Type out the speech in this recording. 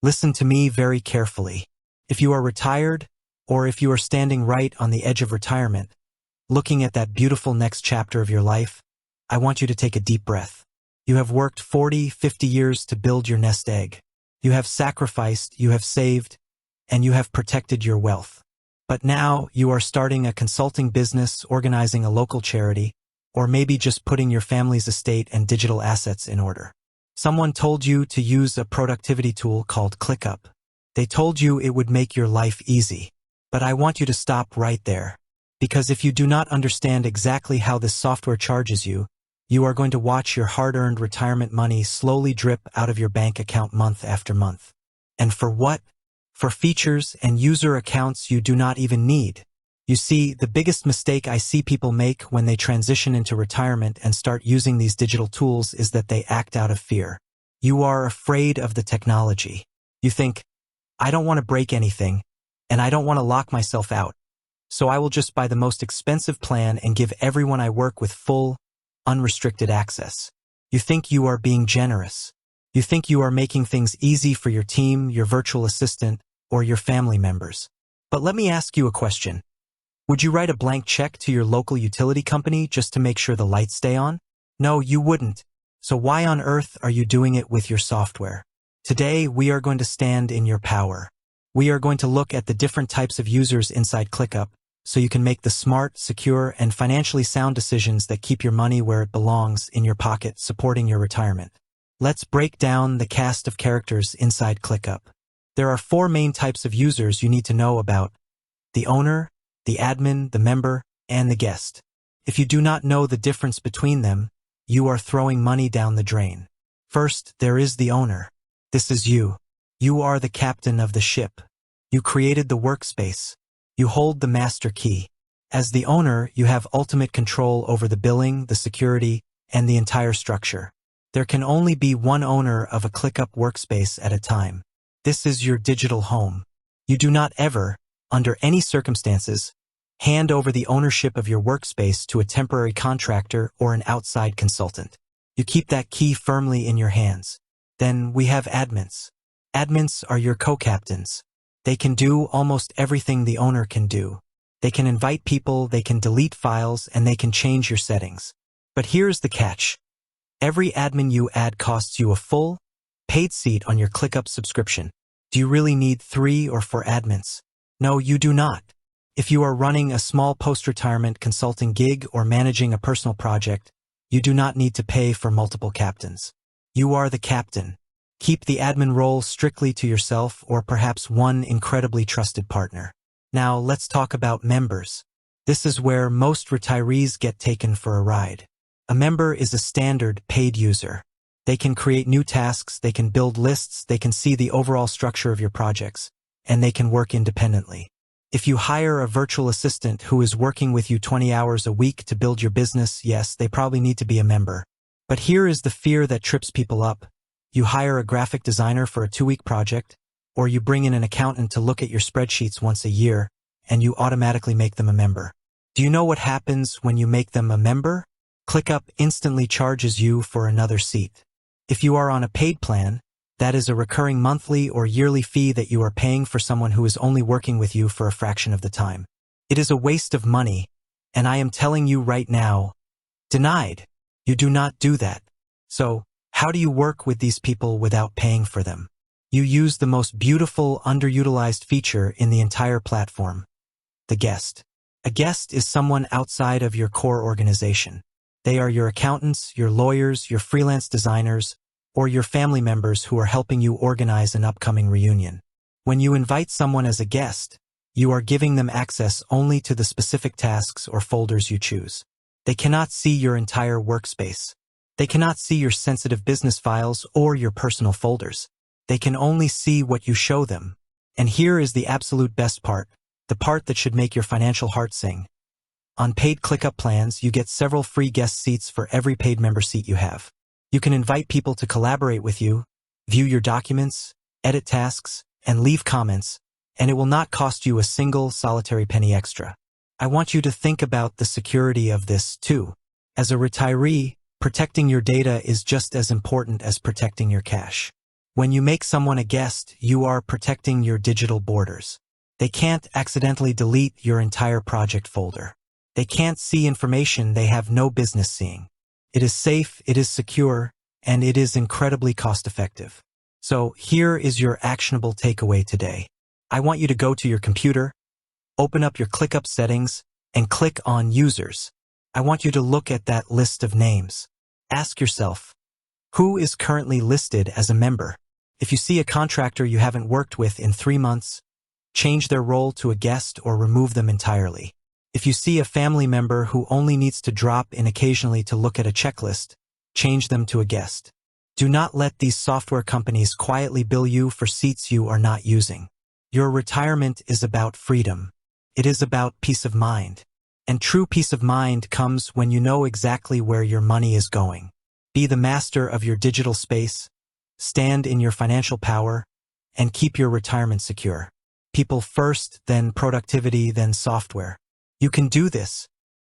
Listen to me very carefully. If you are retired, or if you are standing right on the edge of retirement, looking at that beautiful next chapter of your life, I want you to take a deep breath. You have worked 40, 50 years to build your nest egg. You have sacrificed, you have saved, and you have protected your wealth. But now you are starting a consulting business, organizing a local charity, or maybe just putting your family's estate and digital assets in order. Someone told you to use a productivity tool called ClickUp. They told you it would make your life easy. But I want you to stop right there. Because if you do not understand exactly how this software charges you, you are going to watch your hard-earned retirement money slowly drip out of your bank account month after month. And for what? For features and user accounts you do not even need. You see, the biggest mistake I see people make when they transition into retirement and start using these digital tools is that they act out of fear. You are afraid of the technology. You think, I don't want to break anything, and I don't want to lock myself out, so I will just buy the most expensive plan and give everyone I work with full, unrestricted access. You think you are being generous. You think you are making things easy for your team, your virtual assistant, or your family members. But let me ask you a question. Would you write a blank check to your local utility company just to make sure the lights stay on? No, you wouldn't. So why on earth are you doing it with your software? Today, we are going to stand in your power. We are going to look at the different types of users inside ClickUp, so you can make the smart, secure, and financially sound decisions that keep your money where it belongs, in your pocket, supporting your retirement. Let's break down the cast of characters inside ClickUp. There are 4 main types of users you need to know about: the owner, the admin, the member, and the guest. If you do not know the difference between them, you are throwing money down the drain. First, there is the owner. This is you. You are the captain of the ship. You created the workspace. You hold the master key. As the owner, you have ultimate control over the billing, the security, and the entire structure. There can only be one owner of a ClickUp workspace at a time. This is your digital home. You do not ever, under any circumstances, hand over the ownership of your workspace to a temporary contractor or an outside consultant. You keep that key firmly in your hands. Then we have admins. Admins are your co-captains. They can do almost everything the owner can do. They can invite people, they can delete files, and they can change your settings. But here's the catch. Every admin you add costs you a full, paid seat on your ClickUp subscription. Do you really need 3 or 4 admins? No, you do not. If you are running a small post-retirement consulting gig or managing a personal project, you do not need to pay for multiple captains. You are the captain. Keep the admin role strictly to yourself or perhaps one incredibly trusted partner. Now let's talk about members. This is where most retirees get taken for a ride. A member is a standard paid user. They can create new tasks, they can build lists, they can see the overall structure of your projects, and they can work independently. If you hire a virtual assistant who is working with you 20 hours a week to build your business, yes, they probably need to be a member. But here is the fear that trips people up. You hire a graphic designer for a 2-week project, or you bring in an accountant to look at your spreadsheets once a year, and you automatically make them a member. Do you know what happens when you make them a member? ClickUp instantly charges you for another seat. If you are on a paid plan, that is a recurring monthly or yearly fee that you are paying for someone who is only working with you for a fraction of the time. It is a waste of money, and I am telling you right now, denied. You do not do that. So, how do you work with these people without paying for them? You use the most beautiful, underutilized feature in the entire platform: the guest. A guest is someone outside of your core organization. They are your accountants, your lawyers, your freelance designers, or your family members who are helping you organize an upcoming reunion. When you invite someone as a guest, you are giving them access only to the specific tasks or folders you choose. They cannot see your entire workspace. They cannot see your sensitive business files or your personal folders. They can only see what you show them. And here is the absolute best part, the part that should make your financial heart sing. On paid ClickUp plans, you get several free guest seats for every paid member seat you have. You can invite people to collaborate with you, view your documents, edit tasks, and leave comments, and it will not cost you a single solitary penny extra. I want you to think about the security of this too. As a retiree, protecting your data is just as important as protecting your cash. When you make someone a guest, you are protecting your digital borders. They can't accidentally delete your entire project folder. They can't see information they have no business seeing. It is safe, it is secure, and it is incredibly cost-effective. So here is your actionable takeaway today. I want you to go to your computer, open up your ClickUp settings, and click on Users. I want you to look at that list of names. Ask yourself, who is currently listed as a member? If you see a contractor you haven't worked with in 3 months, change their role to a guest or remove them entirely. If you see a family member who only needs to drop in occasionally to look at a checklist, change them to a guest. Do not let these software companies quietly bill you for seats you are not using. Your retirement is about freedom. It is about peace of mind. And true peace of mind comes when you know exactly where your money is going. Be the master of your digital space, stand in your financial power, and keep your retirement secure. People first, then productivity, then software. You can do this.